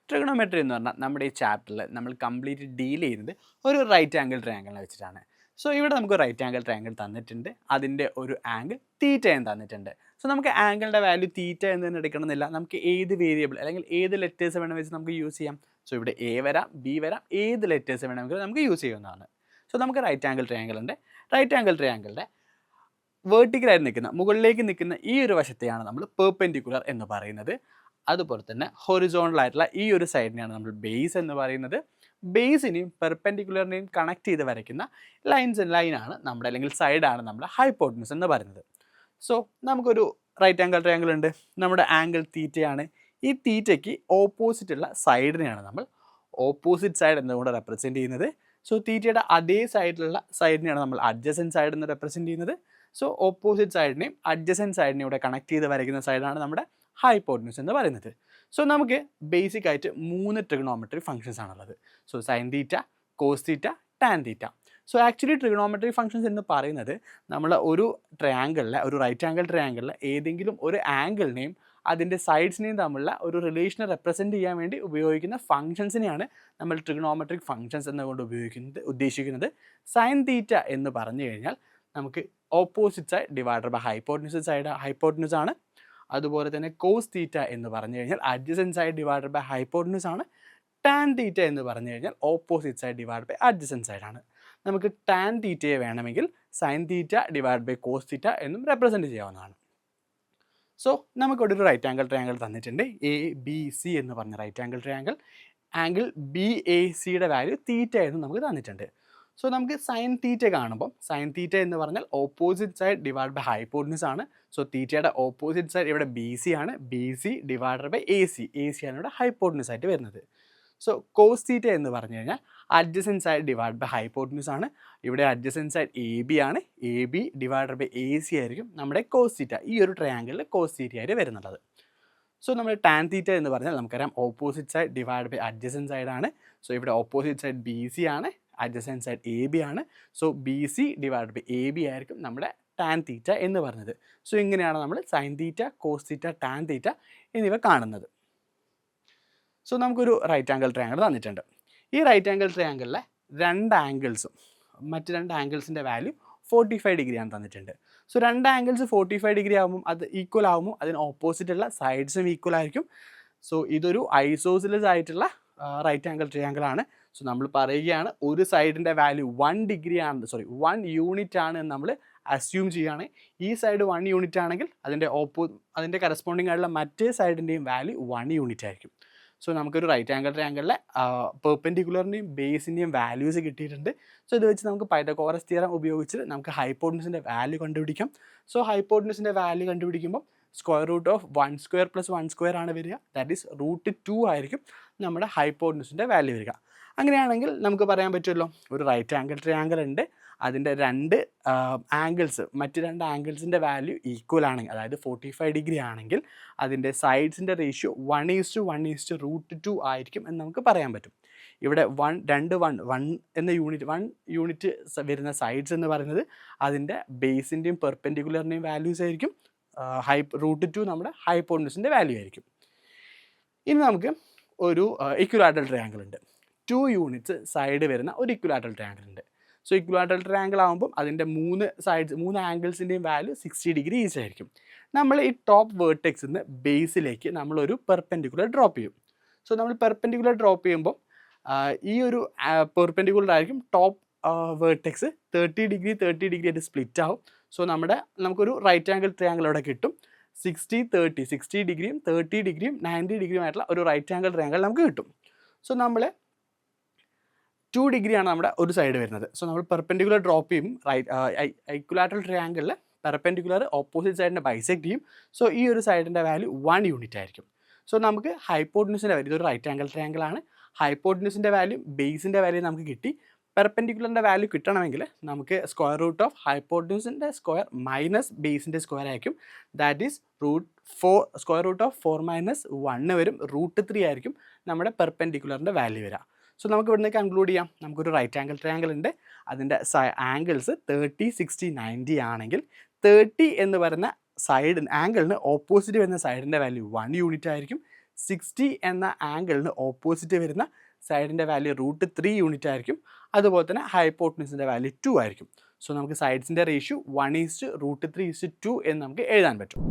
Trigonometry എന്ന് പറഞ്ഞാൽ നമ്മുടെ ഈ ചാപ്റ്ററിൽ നമ്മൾ കംപ്ലീറ്റ് ഡീൽ ചെയ്യുന്നത് ഒരു റൈറ്റ് ആംഗിൾ ട്രയാങ്കിളിനെ വെച്ചിട്ടാണ്. സോ ഇവിടെ നമുക്ക് റൈറ്റ് ആംഗിൾ ട്രയാങ്കിൾ തന്നിട്ടുണ്ട്, അതിൻ്റെ ഒരു ആംഗിൾ തീറ്റ എന്ന് തന്നിട്ടുണ്ട്. സോ നമുക്ക് ആംഗിളിൻ്റെ വാല്യൂ തീറ്റ എന്ന് തന്നെ എടുക്കണമെന്നില്ല, നമുക്ക് ഏത് വേരിയബിൾ അല്ലെങ്കിൽ ഏത് ലെറ്റേഴ്സ് വേണമെന്ന് വെച്ച് നമുക്ക് യൂസ് ചെയ്യാം. സോ ഇവിടെ എ വരാം, ബി വരാം, ഏത് ലെറ്റേഴ്സ് വേണമെങ്കിലും നമുക്ക് യൂസ് ചെയ്യാവുന്നതാണ്. സോ നമുക്ക് റൈറ്റ് ആംഗിൾ ട്രയാങ്കിളിൻ്റെ വേർട്ടിക്കലായി നിൽക്കുന്ന, മുകളിലേക്ക് നിൽക്കുന്ന ഈ ഒരു വശത്തെയാണ് നമ്മൾ പെർപെൻഡിക്കുലർ എന്ന് പറയുന്നത്. അതുപോലെ തന്നെ ഹൊറിസോണ്ടൽ ആയിട്ടുള്ള ഈ ഒരു സൈഡിനെയാണ് നമ്മൾ ബേസ് എന്ന് പറയുന്നത്. ബേസിനെയും പെർപെൻഡിക്കുലറിനെയും കണക്ട് ചെയ്ത് വരയ്ക്കുന്ന ലൈനാണ് നമ്മുടെ, അല്ലെങ്കിൽ സൈഡാണ് നമ്മുടെ ഹൈപ്പോട്ടനസ് എന്ന് പറയുന്നത്. സോ നമുക്കൊരു റൈറ്റ് ആംഗിൾ ട്രയാങ്കിൾ ഉണ്ട്, നമ്മുടെ ആംഗിൾ തീറ്റയാണ്. ഈ തീറ്റയ്ക്ക് ഓപ്പോസിറ്റുള്ള സൈഡിനെയാണ് നമ്മൾ ഓപ്പോസിറ്റ് സൈഡ് എന്നുകൊണ്ട് റെപ്രസെൻറ്റ് ചെയ്യുന്നത്. സോ തീറ്റയുടെ അതേ സൈഡിനെയാണ് നമ്മൾ അഡ്ജസൻറ്റ് സൈഡ് എന്ന് റെപ്രസെൻറ്റ് ചെയ്യുന്നത്. സോ ഓപ്പോസിറ്റ് സൈഡിനെയും അഡ്ജസൻറ്റ് സൈഡിനെയും ഇവിടെ കണക്ട് ചെയ്ത് വരയ്ക്കുന്ന സൈഡാണ് നമ്മുടെ ഹൈപ്പോട്ടനസ് എന്ന് പറയുന്നത്. സോ നമുക്ക് ബേസിക് ആയിട്ട് 3 ട്രിഗണോമെട്രി ഫംഗ്ഷൻസ് ആണുള്ളത്. So sine theta, cos theta, tan theta. So actually trigonometry functions എന്ന് പറയുന്നത് നമ്മൾ ഒരു ട്രയാങ്കിളിലെ, ഒരു റൈറ്റ് ആംഗിൾ ട്രയാങ്കിളിലെ ഏതെങ്കിലും ഒരു ആംഗിളിനെയും അതിൻ്റെ സൈഡ്സിനെയും തമ്മിലുള്ള ഒരു റിലേഷനെ റെപ്രസെൻറ്റ് ചെയ്യാൻ വേണ്ടി ഉപയോഗിക്കുന്ന ഫംഗ്ഷൻസിനെയാണ് നമ്മൾ ട്രിഗണോമെട്രിക് ഫംഗ്ഷൻസ് എന്നുകൊണ്ട് ഉദ്ദേശിക്കുന്നത്. സൈൻ തീറ്റ എന്ന് പറഞ്ഞു കഴിഞ്ഞാൽ നമുക്ക് opposite side divided by hypotenuse ആണ്. അതുപോലെ തന്നെ കോസ് തീറ്റ എന്ന് പറഞ്ഞു കഴിഞ്ഞാൽ adjacent side divided by hypotenuse ആണ്. ടാൻ തീറ്റ എന്ന് പറഞ്ഞു കഴിഞ്ഞാൽ opposite side divide by adjacent side ആണ്. നമുക്ക് ടാൻ തീറ്റയെ വേണമെങ്കിൽ sine theta divide by cos theta എന്നും റെപ്രസെൻറ്റ് ചെയ്യാവുന്നതാണ്. സോ നമുക്കിവിടെ ഒരു റൈറ്റ് ആംഗിൾ ട്രയാങ്കിൾ തന്നിട്ടുണ്ട്, എ ബി സി എന്ന് പറഞ്ഞ right angle triangle. Angle B A സിയുടെ വാല്യൂ തീറ്റ എന്ന് നമുക്ക് തന്നിട്ടുണ്ട്. സോ നമുക്ക് സൈൻ തീറ്റ കാണുമ്പോൾ, സൈൻ തീറ്റ എന്ന് പറഞ്ഞാൽ opposite side divide by hypotenuse ആണ്. സോ തീറ്റയുടെ ഓപ്പോസിറ്റ് സൈഡ് ഇവിടെ ബി സി ആണ്, B C divided by A C ആണ് ഇവിടെ ഹൈപ്പോട്ടനസ് ആയിട്ട് വരുന്നത്. സോ കോസ് തീറ്റ എന്ന് പറഞ്ഞു കഴിഞ്ഞാൽ adjacent side divide by hypotenuse ആണ്. ഇവിടെ അഡ്ജസൻറ്റ് സൈഡ് എ ബി ആണ്, A B divided by A C ആയിരിക്കും നമ്മുടെ കോസ് തീറ്റ, ഈ ഒരു ട്രയാങ്കിളിൽ കോസ് തീറ്റ ആയിട്ട് വരുന്നുള്ളത്. സോ നമ്മൾ ടാൻ തീറ്റ എന്ന് പറഞ്ഞാൽ നമുക്കറിയാം opposite side divide by adjacent side ആണ്. സോ ഇവിടെ ഓപ്പോസിറ്റ് സൈഡ് ബി സി ആണ്, അഡ്ജസൻറ്റ് സൈഡ് എ ബി ആണ്. So B C divide by A B ആയിരിക്കും നമ്മുടെ ടാൻ തീറ്റ എന്ന് പറയുന്നത്. സോ ഇങ്ങനെയാണ് നമ്മൾ sine theta, cos theta, tan theta എന്നിവ കാണുന്നത്. സോ നമുക്കൊരു റൈറ്റ് ആംഗിൾ ട്രയാങ്കിൾ തന്നിട്ടുണ്ട്. ഈ റൈറ്റ് ആംഗിൾ ട്രയാങ്കിളിലെ രണ്ട് ആംഗിൾസും മറ്റ് രണ്ട് ആംഗിൾസിൻ്റെ വാല്യൂ 45 ഡിഗ്രിയാണ് തന്നിട്ടുണ്ട്. സോ രണ്ട് ആംഗിൾസ് 45 ഡിഗ്രി ആകുമ്പോൾ അത് ഈക്വൽ ആകുമ്പോൾ അതിന് ഓപ്പോസിറ്റുള്ള സൈഡ്സും ഈക്വൽ ആയിരിക്കും. സോ ഇതൊരു ഐസോസിലസ് ആയിട്ടുള്ള റൈറ്റ് ആംഗിൾ ട്രയാങ്കിൾ ആണ്. സോ നമ്മൾ പറയുകയാണ് ഒരു സൈഡിൻ്റെ വാല്യൂ 1 യൂണിറ്റ് ആണ് എന്ന് നമ്മൾ അസ്യൂം ചെയ്യുകയാണ്. ഈ സൈഡ് 1 യൂണിറ്റ് ആണെങ്കിൽ അതിൻ്റെ കറസ്പോണ്ടിങ് ആയിട്ടുള്ള മറ്റേ സൈഡിൻ്റെയും വാല്യൂ 1 യൂണിറ്റ് ആയിരിക്കും. സോ നമുക്കൊരു റൈറ്റ് ആംഗിൾ ട്രയാങ്കിളിലെ പെർപെൻഡിക്കുലറിൻ്റെയും ബേസിൻ്റെയും വാല്യൂസ് കിട്ടിയിട്ടുണ്ട്. സോ ഇത് വെച്ച് നമുക്ക് പൈതഗോറസ് തിയറം ഉപയോഗിച്ച് നമുക്ക് ഹൈപ്പോട്ടനസിൻ്റെ വാല്യൂ കണ്ടുപിടിക്കാം. സോ ഹൈപ്പോട്ടനസിൻ്റെ വാല്യൂ കണ്ടുപിടിക്കുമ്പോൾ സ്ക്വയർ റൂട്ട് ഓഫ് 1² + 1² ആണ് വരിക, ദാറ്റ് ഈസ് √2 ആയിരിക്കും നമ്മുടെ ഹൈപ്പോട്ടനസിൻ്റെ വാല്യൂ വരിക. അങ്ങനെയാണെങ്കിൽ നമുക്ക് പറയാൻ പറ്റുമല്ലോ, ഒരു റൈറ്റ് ആംഗിൾ ട്രയാങ്കിൾ ഉണ്ട്, അതിൻ്റെ മറ്റ് രണ്ട് ആംഗിൾസിൻ്റെ വാല്യൂ ഈക്വൽ ആണെങ്കിൽ, അതായത് 45 ഡിഗ്രി ആണെങ്കിൽ അതിൻ്റെ സൈഡ്സിൻ്റെ റേഷ്യോ 1:1:√2 ആയിരിക്കും എന്ന് നമുക്ക് പറയാൻ പറ്റും. ഇവിടെ 1 എന്ന യൂണിറ്റ് വരുന്ന സൈഡ്സ് എന്ന് പറയുന്നത് അതിൻ്റെ ബേസിൻ്റെയും പെർപെൻഡിക്കുലറിൻ്റെയും വാല്യൂസ് ആയിരിക്കും. √2 നമ്മുടെ ഹൈപ്പോട്ടനസിൻ്റെ വാല്യൂ ആയിരിക്കും. ഇനി നമുക്ക് ഒരു ഇക്വിലാറ്ററൽ ട്രയാങ്കിൾ ഉണ്ട്, 2 യൂണിറ്റ്സ് സൈഡ് വരുന്ന ഒരു ഇക്വിലാറ്ററൽ ട്രയാങ്കിൾ ഉണ്ട്. സോ ഇക്വിലാറ്ററൽ ട്രയാങ്കിൾ ആകുമ്പോൾ അതിൻ്റെ 3 ആംഗിൾസിൻ്റെയും വാല്യൂ 60 ഡിഗ്രി ഈച്ച് ആയിരിക്കും. നമ്മൾ ഈ ടോപ്പ് വേർട്ടെക്സിൽ നിന്ന് ബേസിലേക്ക് നമ്മളൊരു പെർപെൻഡിക്കുലർ ഡ്രോപ്പ് ചെയ്യും. സോ നമ്മൾ പെർപെൻഡിക്കുലർ ഡ്രോപ്പ് ചെയ്യുമ്പോൾ ഈ ഒരു പെർപെൻഡിക്കുലർ ആയിരിക്കും ടോപ്പ് വേർട്ടെക്സ് 30 ഡിഗ്രി ആയിട്ട് സ്പ്ലിറ്റ് ആവും. സോ നമുക്കൊരു റൈറ്റ് ആംഗിൾ ട്രയാങ്കിൾ അവിടെ കിട്ടും. 60 ഡിഗ്രിയും 30 ഡിഗ്രിയും 90 ഡിഗ്രിയും ആയിട്ടുള്ള ഒരു റൈറ്റ് ആംഗിൾ ട്രയാങ്കിൾ നമുക്ക് കിട്ടും. സോ നമ്മൾ 2 ഡിഗ്രിയാണ് നമ്മുടെ ഒരു സൈഡ് വരുന്നത്. സോ നമ്മൾ പെർപെൻഡിക്കുലർ ഡ്രോപ്പ് ചെയ്യും, ഇക്വിലാറ്ററൽ ട്രയാങ്കിളിൽ പെർപെൻഡിക്കുലർ ഓപ്പോസിറ്റ് സൈഡിനെ ബൈസെക്ട് ചെയ്യും. സോ ഈ ഒരു സൈഡിൻ്റെ വാല്യൂ 1 യൂണിറ്റ് ആയിരിക്കും. സോ നമുക്ക് ഹൈപ്പോട്ടനസിൻ്റെ വാല്യൂ, ഇതൊരു റൈറ്റ് ആംഗിൾ ട്രയാങ്കിൾ ആണ്, ഹൈപ്പോട്ടനസിൻ്റെ വാല്യൂ ബേസിൻ്റെ വാല്യൂ നമുക്ക് കിട്ടി. പെർപെൻഡിക്കുലറിൻ്റെ വാല്യൂ കിട്ടണമെങ്കിൽ നമുക്ക് സ്ക്വയർ റൂട്ട് ഓഫ് ഹൈപ്പോട്ടനസിൻ്റെ സ്ക്വയർ മൈനസ് ബേസിൻ്റെ സ്ക്വയർ ആയിരിക്കും, that is square root of 4 - 1 വരും, √3 ആയിരിക്കും നമ്മുടെ പെർപെൻഡിക്കുലറിൻ്റെ വാല്യൂ വരിക. സോ നമുക്ക് ഇവിടുന്ന് കൺക്ലൂഡ് ചെയ്യാം, നമുക്കൊരു റൈറ്റ് ആംഗിൾ ട്രയാങ്കിൾ ഉണ്ട്, അതിൻ്റെ ആംഗിൾസ് 30, 60, 90 ആണെങ്കിൽ 30 എന്ന് പറയുന്ന ആംഗിളിന് ഓപ്പോസിറ്റ് വരുന്ന സൈഡിൻ്റെ വാല്യൂ 1 യൂണിറ്റ് ആയിരിക്കും, 60 എന്ന ആംഗിളിന് ഓപ്പോസിറ്റ് വരുന്ന സൈഡിൻ്റെ വാല്യൂ √3 യൂണിറ്റ് ആയിരിക്കും. അതുപോലെ തന്നെ ഹൈപ്പോട്ടനസിൻ്റെ വാല്യൂ 2 ആയിരിക്കും. സോ നമുക്ക് സൈഡ്സിൻ്റെ റേഷ്യോ 1:√3:2 എന്ന് നമുക്ക് എഴുതാൻ പറ്റും.